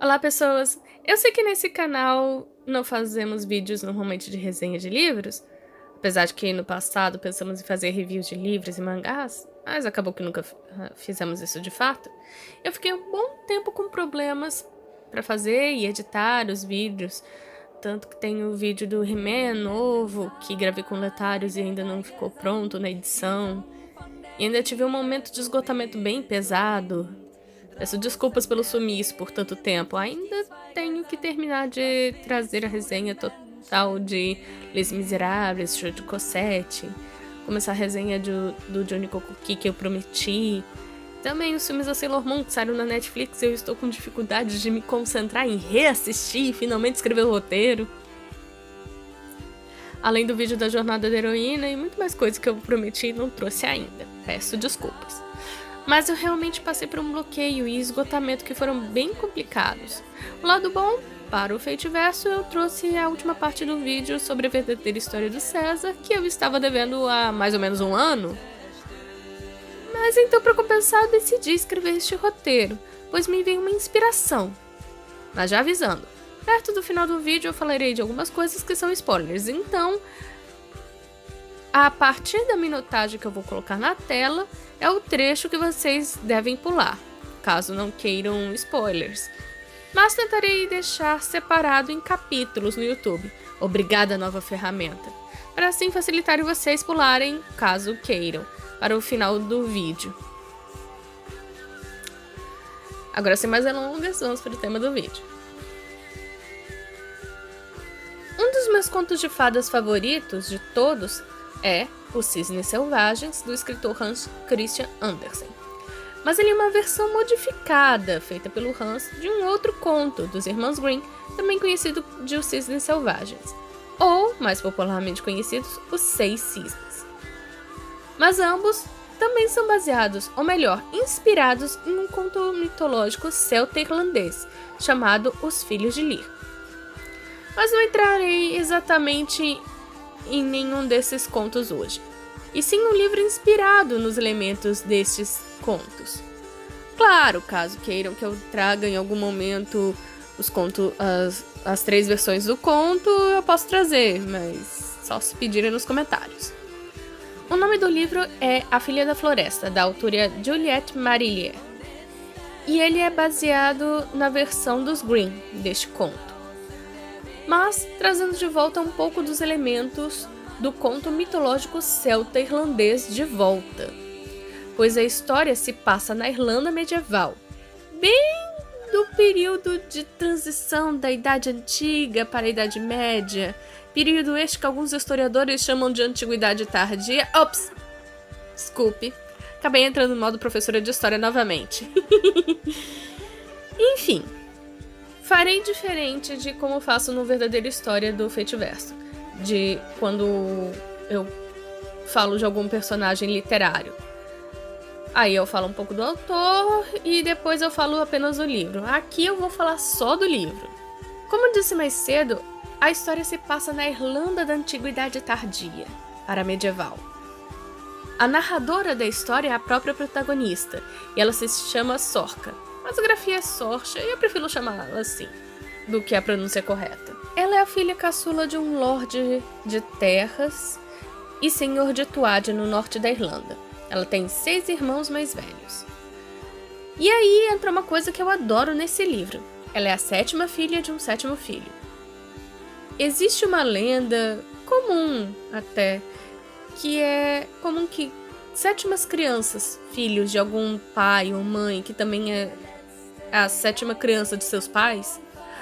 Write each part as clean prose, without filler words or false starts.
Olá, pessoas! Eu sei que nesse canal não fazemos vídeos normalmente de resenha de livros, apesar de que no passado pensamos em fazer reviews de livros e mangás, mas acabou que nunca fizemos isso de fato. Eu fiquei um bom tempo com problemas para fazer e editar os vídeos, tanto que tem o vídeo do He-Man novo, que gravei com letários e ainda não ficou pronto na edição. E ainda tive um momento de esgotamento bem pesado. Peço desculpas pelo sumiço por tanto tempo. Ainda tenho que terminar de trazer a resenha total de Les Misérables, Show de Cosette. Começar a resenha do Johnny Kokuki que eu prometi. Também os filmes da Sailor Moon que saíram na Netflix. Eu estou com dificuldade de me concentrar em reassistir e finalmente escrever o roteiro. Além do vídeo da jornada da heroína e muito mais coisas que eu prometi e não trouxe ainda. Peço desculpas. Mas eu realmente passei por um bloqueio e esgotamento que foram bem complicados. O lado bom, para o Fate-verso, eu trouxe a última parte do vídeo sobre a verdadeira história do César, que eu estava devendo há mais ou menos um ano. Mas então, para compensar, eu decidi escrever este roteiro, pois me veio uma inspiração. Mas já avisando, perto do final do vídeo eu falarei de algumas coisas que são spoilers, então a partir da minutagem que eu vou colocar na tela é o trecho que vocês devem pular, caso não queiram spoilers. Mas tentarei deixar separado em capítulos no YouTube. Obrigada, nova ferramenta. Para assim facilitar vocês pularem, caso queiram, para o final do vídeo. Agora, sem mais delongas, vamos para o tema do vídeo. Um dos meus contos de fadas favoritos de todos é Os Cisnes Selvagens, do escritor Hans Christian Andersen. Mas ele é uma versão modificada, feita pelo Hans, de um outro conto, dos Irmãos Grimm, também conhecido de Os Cisnes Selvagens, ou, mais popularmente conhecidos, Os Seis Cisnes. Mas ambos também são baseados, ou melhor, inspirados em um conto mitológico celta-irlandês, chamado Os Filhos de Lir. Mas não entrarei exatamente em nenhum desses contos hoje, e sim um livro inspirado nos elementos destes contos. Claro, caso queiram que eu traga em algum momento os contos, as 3 versões do conto, eu posso trazer, mas só se pedirem nos comentários. O nome do livro é A Filha da Floresta, da autora Juliette Marillier, e ele é baseado na versão dos Grimm deste conto, mas trazendo de volta um pouco dos elementos do conto mitológico celta-irlandês de volta, pois a história se passa na Irlanda medieval, bem do período de transição da Idade Antiga para a Idade Média, período este que alguns historiadores chamam de Antiguidade Tardia. Ops! Desculpe, acabei entrando no modo professora de história novamente. Enfim, farei diferente de como faço no Verdadeira História do Fate-verso, de quando eu falo de algum personagem literário. Aí eu falo um pouco do autor e depois eu falo apenas do livro. Aqui eu vou falar só do livro. Como eu disse mais cedo, a história se passa na Irlanda da Antiguidade Tardia, para medieval. A narradora da história é a própria protagonista, e ela se chama Sorcha. Mas a grafia é Sorcha e eu prefiro chamá-la assim, do que a pronúncia correta. Ela é a filha caçula de um lorde de terras e senhor de Tuatha, no norte da Irlanda. Ela tem 6 irmãos mais velhos. E aí entra uma coisa que eu adoro nesse livro. Ela é a 7ª filha de um 7º filho. Existe uma lenda comum até, que é comum que 7ª crianças, filhos de algum pai ou mãe que também é a 7ª criança de seus pais,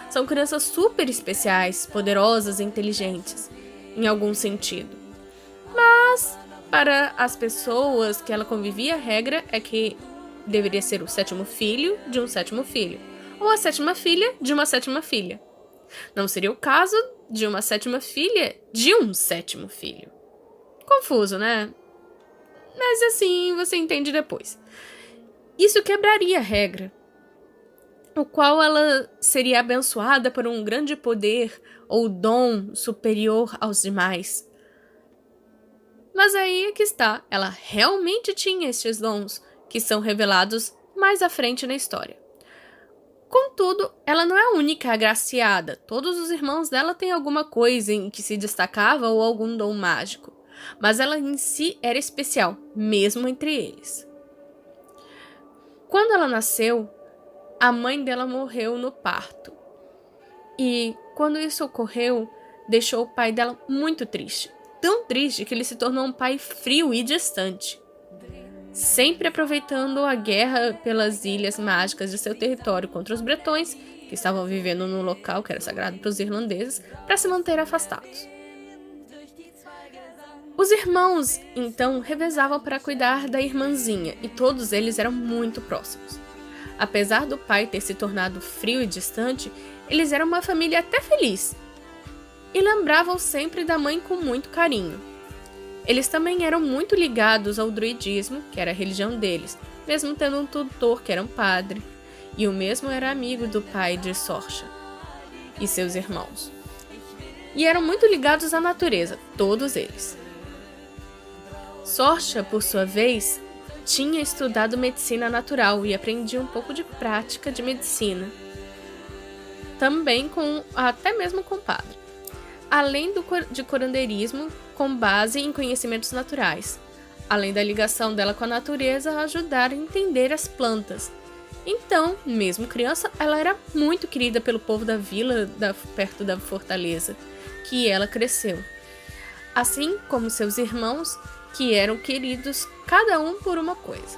são crianças super especiais, poderosas e inteligentes, em algum sentido. Mas, para as pessoas que ela convivia, a regra é que deveria ser o 7º filho de um 7º filho, ou a 7ª filha de uma 7ª filha. Não seria o caso de uma 7ª filha de um 7º filho. Confuso, né? Mas assim, você entende depois. Isso quebraria a regra, o qual ela seria abençoada por um grande poder ou dom superior aos demais. Mas aí é que está, ela realmente tinha estes dons, que são revelados mais à frente na história. Contudo, ela não é a única agraciada. Todos os irmãos dela têm alguma coisa em que se destacava ou algum dom mágico. Mas ela em si era especial, mesmo entre eles. Quando ela nasceu, a mãe dela morreu no parto. E quando isso ocorreu, deixou o pai dela muito triste. Tão triste que ele se tornou um pai frio e distante. Sempre aproveitando a guerra pelas ilhas mágicas de seu território contra os bretões, que estavam vivendo no local que era sagrado para os irlandeses, para se manter afastados. Os irmãos, então, revezavam para cuidar da irmãzinha, e todos eles eram muito próximos. Apesar do pai ter se tornado frio e distante, eles eram uma família até feliz, e lembravam sempre da mãe com muito carinho. Eles também eram muito ligados ao druidismo, que era a religião deles, mesmo tendo um tutor que era um padre, e o mesmo era amigo do pai de Sorcha e seus irmãos. E eram muito ligados à natureza, todos eles. Sorcha, por sua vez, tinha estudado medicina natural e aprendia um pouco de prática de medicina, também até mesmo com o padre. Além de curandeirismo, com base em conhecimentos naturais, além da ligação dela com a natureza a ajudar a entender as plantas. Então, mesmo criança, ela era muito querida pelo povo da vila perto da fortaleza, que ela cresceu. Assim como seus irmãos, que eram queridos cada um por uma coisa.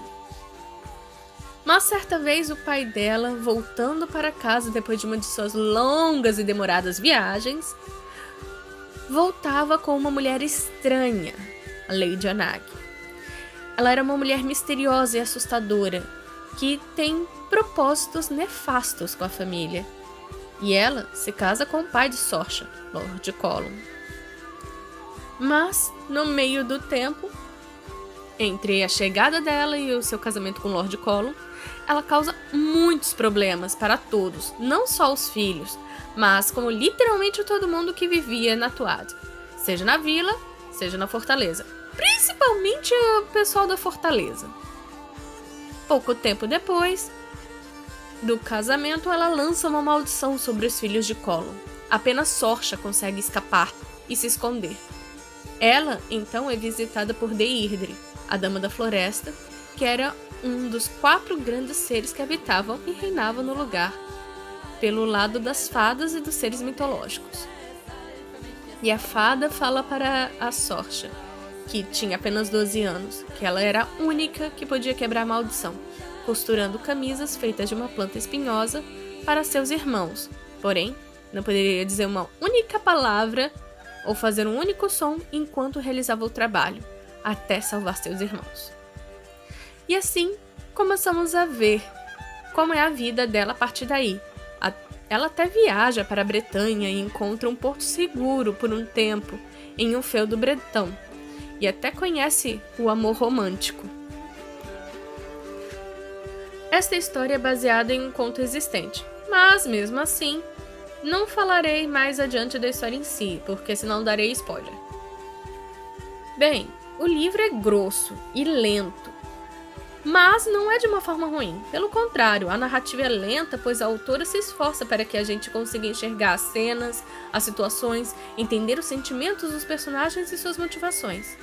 Mas certa vez o pai dela, voltando para casa depois de uma de suas longas e demoradas viagens, voltava com uma mulher estranha, a Lady Anag. Ela era uma mulher misteriosa e assustadora, que tem propósitos nefastos com a família. E ela se casa com o pai de Sorcha, Lord Colum. Mas, no meio do tempo, entre a chegada dela e o seu casamento com Lord Colum, ela causa muitos problemas para todos, não só os filhos, mas como literalmente todo mundo que vivia na Tuatha, seja na vila, seja na fortaleza, principalmente o pessoal da fortaleza. Pouco tempo depois do casamento, ela lança uma maldição sobre os filhos de Colum. Apenas Sorcha consegue escapar e se esconder. Ela, então, é visitada por Deirdre, a Dama da Floresta, que era um dos 4 grandes seres que habitavam e reinavam no lugar, pelo lado das fadas e dos seres mitológicos. E a fada fala para a Sorcha, que tinha apenas 12 anos, que ela era a única que podia quebrar a maldição, costurando camisas feitas de uma planta espinhosa para seus irmãos. Porém, não poderia dizer uma única palavra ou fazer um único som enquanto realizava o trabalho, até salvar seus irmãos. E assim, começamos a ver como é a vida dela a partir daí. Ela até viaja para a Bretanha e encontra um porto seguro por um tempo em um feudo bretão, e até conhece o amor romântico. Esta história é baseada em um conto existente, mas mesmo assim, não falarei mais adiante da história em si, porque senão darei spoiler. Bem, o livro é grosso e lento, mas não é de uma forma ruim. Pelo contrário, a narrativa é lenta, pois a autora se esforça para que a gente consiga enxergar as cenas, as situações, entender os sentimentos dos personagens e suas motivações.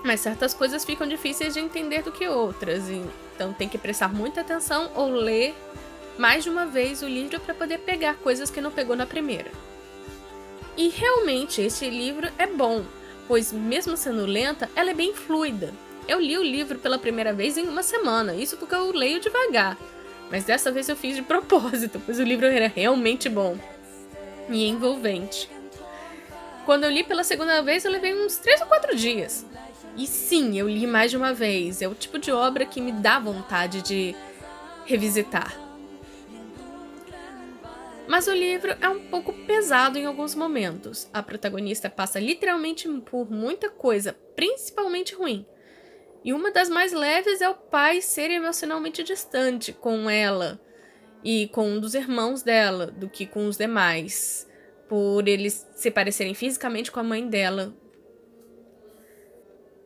Mas certas coisas ficam difíceis de entender do que outras, então tem que prestar muita atenção ou ler mais de uma vez o livro para poder pegar coisas que não pegou na primeira. E realmente este livro é bom, pois mesmo sendo lenta, ela é bem fluida. Eu li o livro pela primeira vez em uma semana, isso porque eu leio devagar, mas dessa vez eu fiz de propósito, pois o livro era realmente bom e envolvente. Quando eu li pela segunda vez, eu levei uns 3 ou 4 dias. E sim, eu li mais de uma vez, é o tipo de obra que me dá vontade de revisitar. Mas o livro é um pouco pesado em alguns momentos. A protagonista passa literalmente por muita coisa, principalmente ruim. E uma das mais leves é o pai ser emocionalmente distante com ela e com um dos irmãos dela do que com os demais, por eles se parecerem fisicamente com a mãe dela.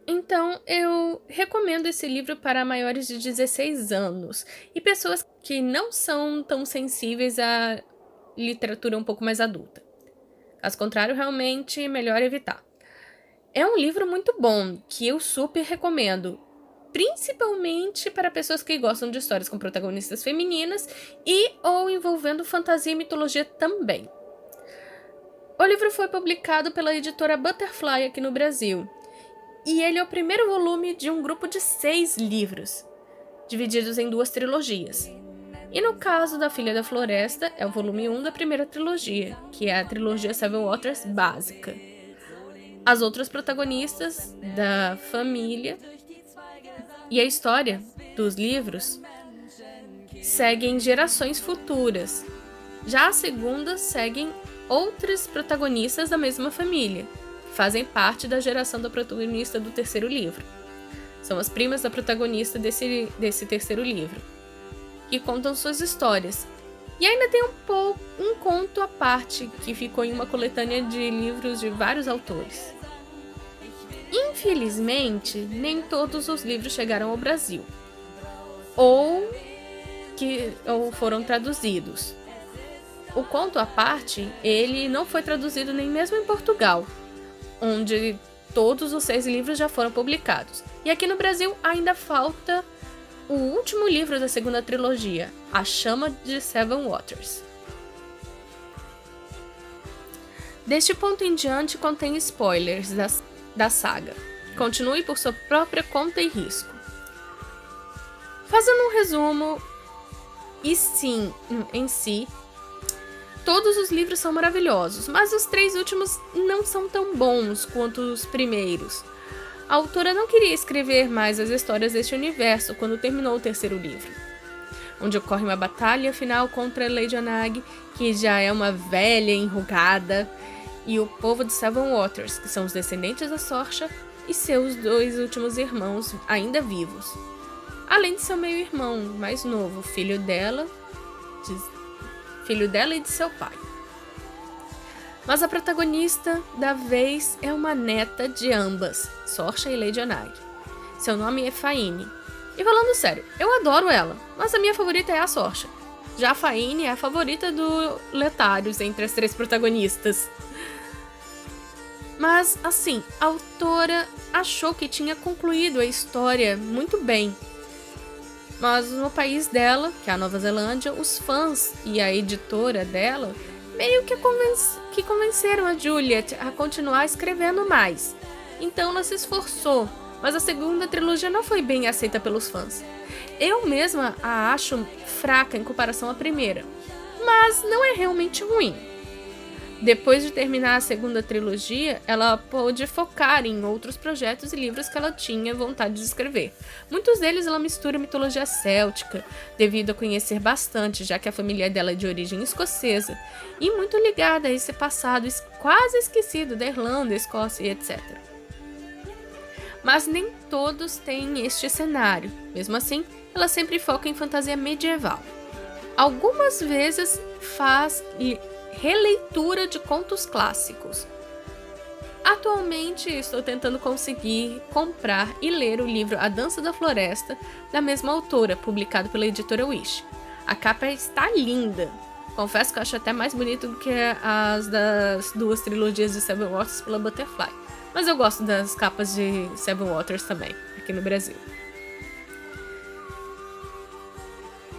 Então, eu recomendo esse livro para maiores de 16 anos e pessoas que não são tão sensíveis à literatura um pouco mais adulta. Caso contrário, realmente é melhor evitar. É um livro muito bom, que eu super recomendo, principalmente para pessoas que gostam de histórias com protagonistas femininas e ou envolvendo fantasia e mitologia também. O livro foi publicado pela editora Butterfly aqui no Brasil, e ele é o primeiro volume de um grupo de 6 livros, divididos em 2 trilogias. E no caso da Filha da Floresta, é o volume 1 da primeira trilogia, que é a trilogia Seven Waters básica. As outras protagonistas da família e a história dos livros seguem gerações futuras. Já a segunda seguem outras protagonistas da mesma família, que fazem parte da geração da protagonista do terceiro livro. São as primas da protagonista desse terceiro livro, que contam suas histórias. E ainda tem um conto à parte, que ficou em uma coletânea de livros de vários autores. Infelizmente, nem todos os livros chegaram ao Brasil, ou foram traduzidos. O conto à parte, ele não foi traduzido nem mesmo em Portugal, onde todos os 6 livros já foram publicados. E aqui no Brasil ainda falta o último livro da segunda trilogia, A Chama de Seven Waters. Deste ponto em diante contém spoilers da saga. Continue por sua própria conta e risco. Fazendo um resumo, em si, todos os livros são maravilhosos, mas os 3 últimos não são tão bons quanto os primeiros. A autora não queria escrever mais as histórias deste universo quando terminou o terceiro livro, onde ocorre uma batalha final contra Lady Anag, que já é uma velha enrugada, e o povo de Seven Waters, que são os descendentes da Sorcha, e seus 2 últimos irmãos ainda vivos. Além de seu meio-irmão mais novo, filho dela e de seu pai. Mas a protagonista da vez é uma neta de ambas, Sorcha e Lady Anag. Seu nome é Faine. E falando sério, eu adoro ela, mas a minha favorita é a Sorcha. Já a Faine é a favorita do Letários entre as 3 protagonistas. Mas, assim, a autora achou que tinha concluído a história muito bem. Mas no país dela, que é a Nova Zelândia, os fãs e a editora dela meio que convenceram a Juliet a continuar escrevendo mais. Então ela se esforçou, mas a segunda trilogia não foi bem aceita pelos fãs. Eu mesma a acho fraca em comparação à primeira, mas não é realmente ruim. Depois de terminar a segunda trilogia, ela pôde focar em outros projetos e livros que ela tinha vontade de escrever. Muitos deles ela mistura mitologia céltica, devido a conhecer bastante, já que a família dela é de origem escocesa, e muito ligada a esse passado quase esquecido da Irlanda, Escócia e etc. Mas nem todos têm este cenário. Mesmo assim, ela sempre foca em fantasia medieval. Algumas vezes faz releitura de contos clássicos. Atualmente estou tentando conseguir comprar e ler o livro A Dança da Floresta, da mesma autora, publicado pela editora Wish. A capa está linda. Confesso que eu acho até mais bonito do que as das 2 trilogias de Seven Waters pela Butterfly. Mas eu gosto das capas de Seven Waters também, aqui no Brasil.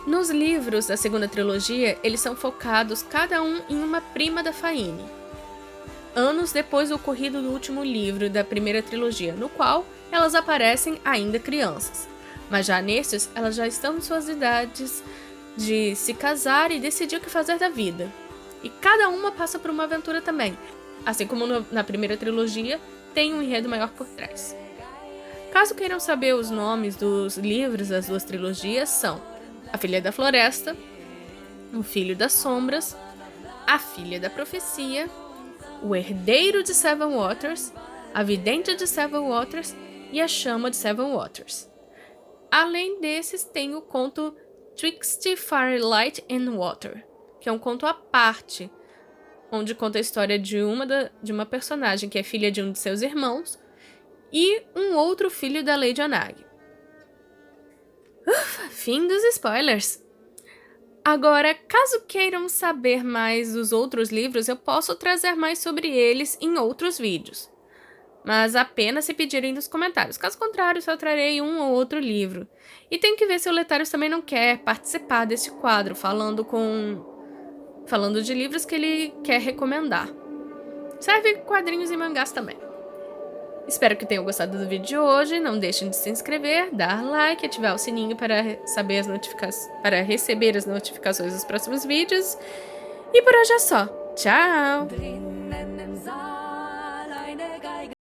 Nos livros da segunda trilogia, eles são focados cada um em uma prima da Faine, anos depois do ocorrido do último livro da primeira trilogia, no qual elas aparecem ainda crianças. Mas já nesses, elas já estão em suas idades de se casar e decidir o que fazer da vida. E cada uma passa por uma aventura também, assim como na primeira trilogia, tem um enredo maior por trás. Caso queiram saber os nomes dos livros das 2 trilogias, são A Filha da Floresta, O Filho das Sombras, A Filha da Profecia, O Herdeiro de Seven Waters, A Vidente de Seven Waters e A Chama de Seven Waters. Além desses, tem o conto Twixt Firelight and Water, que é um conto à parte, onde conta a história de uma personagem que é filha de um de seus irmãos e um outro filho da Lady Onagi. Ufa, fim dos spoilers. Agora, caso queiram saber mais dos outros livros, eu posso trazer mais sobre eles em outros vídeos. Mas apenas se pedirem nos comentários. Caso contrário, só trarei um ou outro livro. E tenho que ver se o Letarius também não quer participar deste quadro, falando de livros que ele quer recomendar. Serve quadrinhos e mangás também. Espero que tenham gostado do vídeo de hoje. Não deixem de se inscrever, dar like e ativar o sininho para receber as notificações dos próximos vídeos. E por hoje é só. Tchau!